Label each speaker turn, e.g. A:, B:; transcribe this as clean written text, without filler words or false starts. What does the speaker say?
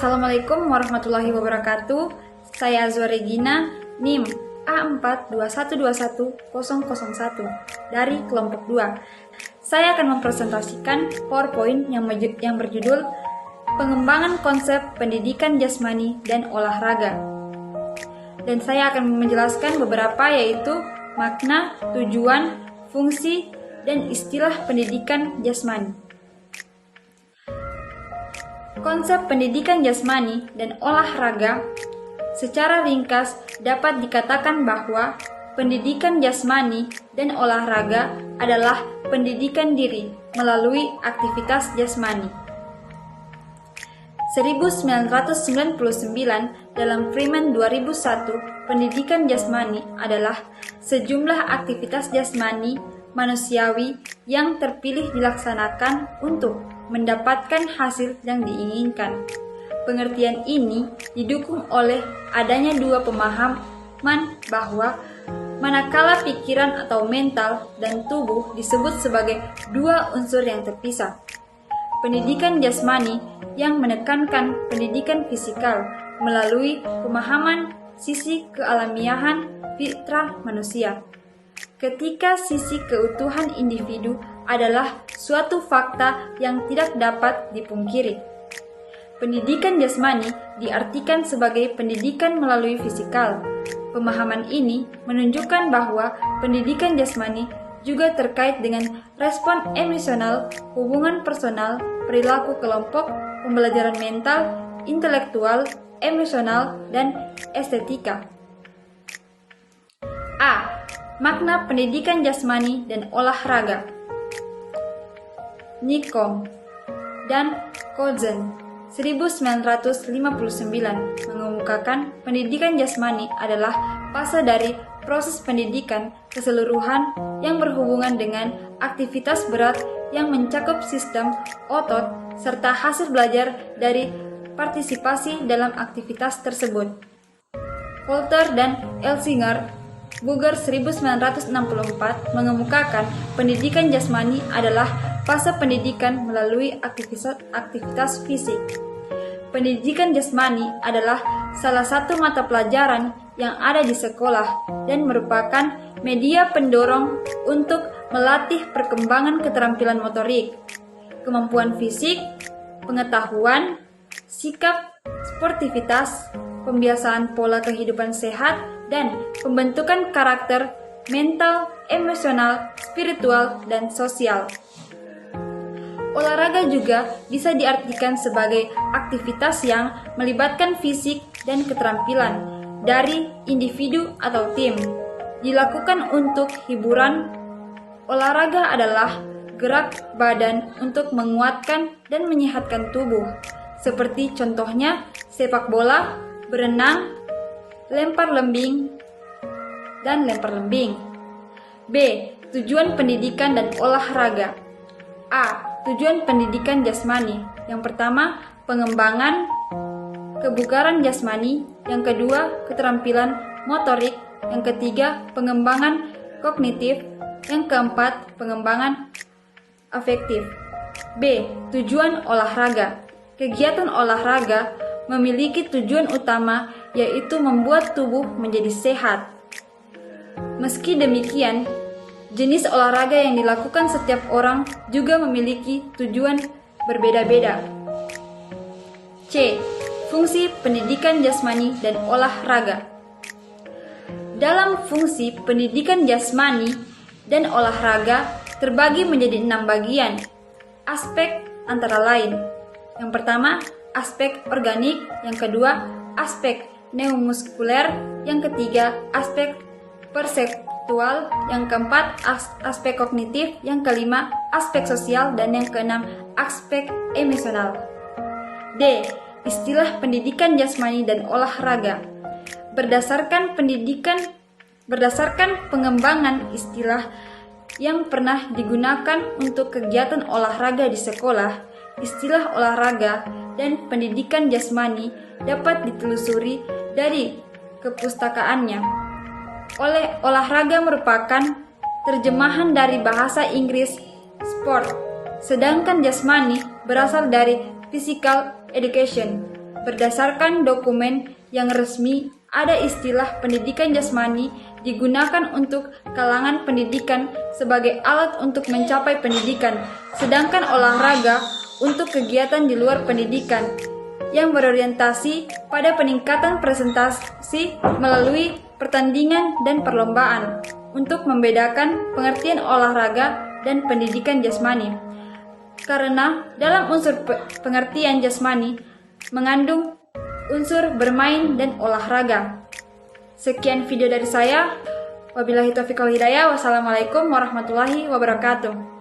A: Assalamualaikum warahmatullahi wabarakatuh. Saya Azwa Regina, NIM A42121001 dari kelompok 2. Saya akan mempresentasikan PowerPoint yang berjudul Pengembangan Konsep Pendidikan Jasmani dan Olahraga. Dan saya akan menjelaskan beberapa, yaitu makna, tujuan, fungsi, dan istilah pendidikan jasmani. Konsep pendidikan jasmani dan olahraga secara ringkas dapat dikatakan bahwa pendidikan jasmani dan olahraga adalah pendidikan diri melalui aktivitas jasmani. 1999 dalam Freeman 2001, pendidikan jasmani adalah sejumlah aktivitas jasmani manusiawi yang terpilih dilaksanakan untuk mendapatkan hasil yang diinginkan. Pengertian ini didukung oleh adanya dua pemahaman bahwa manakala pikiran atau mental dan tubuh disebut sebagai dua unsur yang terpisah. Pendidikan jasmani yang menekankan pendidikan fisikal melalui pemahaman sisi kealamiahan fitrah manusia. Ketika sisi keutuhan individu adalah suatu fakta yang tidak dapat dipungkiri. Pendidikan jasmani diartikan sebagai pendidikan melalui fisikal. Pemahaman ini menunjukkan bahwa pendidikan jasmani juga terkait dengan respon emosional, hubungan personal, perilaku kelompok, pembelajaran mental, intelektual, emosional, dan estetika. A. Makna pendidikan jasmani dan olahraga. Nikom dan Kozen 1959 mengemukakan pendidikan jasmani adalah fase dari proses pendidikan keseluruhan yang berhubungan dengan aktivitas berat yang mencakup sistem otot serta hasil belajar dari partisipasi dalam aktivitas tersebut. Holter dan Elsinger Buger 1964 mengemukakan pendidikan jasmani adalah fase pendidikan melalui aktivitas fisik. Pendidikan jasmani adalah salah satu mata pelajaran yang ada di sekolah dan merupakan media pendorong untuk melatih perkembangan keterampilan motorik, kemampuan fisik, pengetahuan, sikap, sportivitas, pembiasaan pola kehidupan sehat, dan pembentukan karakter, mental, emosional, spiritual, dan sosial. Olahraga juga bisa diartikan sebagai aktivitas yang melibatkan fisik dan keterampilan dari individu atau tim. Dilakukan untuk hiburan, olahraga adalah gerak badan untuk menguatkan dan menyehatkan tubuh, seperti contohnya sepak bola, berenang, lempar lembing, dan lempar lembing. B. Tujuan pendidikan dan olahraga. A. Tujuan pendidikan jasmani. Yang pertama, pengembangan kebugaran jasmani. Yang kedua, keterampilan motorik. Yang ketiga, pengembangan kognitif. Yang keempat, pengembangan afektif. B. Tujuan olahraga. Kegiatan olahraga memiliki tujuan utama, yaitu membuat tubuh menjadi sehat. Meski demikian, jenis olahraga yang dilakukan setiap orang juga memiliki tujuan berbeda-beda. C. Fungsi pendidikan jasmani dan olahraga. Dalam fungsi pendidikan jasmani dan olahraga terbagi menjadi 6 bagian. Aspek antara lain. Yang pertama, aspek organik, yang kedua, aspek neuromuskuler, yang ketiga, aspek perseptual, yang keempat, aspek kognitif, yang kelima, aspek sosial, dan yang keenam, aspek emosional. D. Istilah pendidikan jasmani dan olahraga. Berdasarkan pengembangan istilah yang pernah digunakan untuk kegiatan olahraga di sekolah, istilah olahraga dan pendidikan jasmani dapat ditelusuri dari kepustakaannya. Olahraga merupakan terjemahan dari bahasa Inggris sport, sedangkan jasmani berasal dari physical education. berdasarkan dokumen yang resmi, ada istilah pendidikan jasmani digunakan untuk kalangan pendidikan sebagai alat untuk mencapai pendidikan, sedangkan olahraga untuk kegiatan di luar pendidikan yang berorientasi pada peningkatan presentasi melalui pertandingan dan perlombaan. Untuk membedakan pengertian olahraga dan pendidikan jasmani, karena dalam unsur pengertian jasmani mengandung unsur bermain dan olahraga. Sekian video dari saya. Wabillahi taufiq wal hidayah. Wassalamualaikum warahmatullahi wabarakatuh.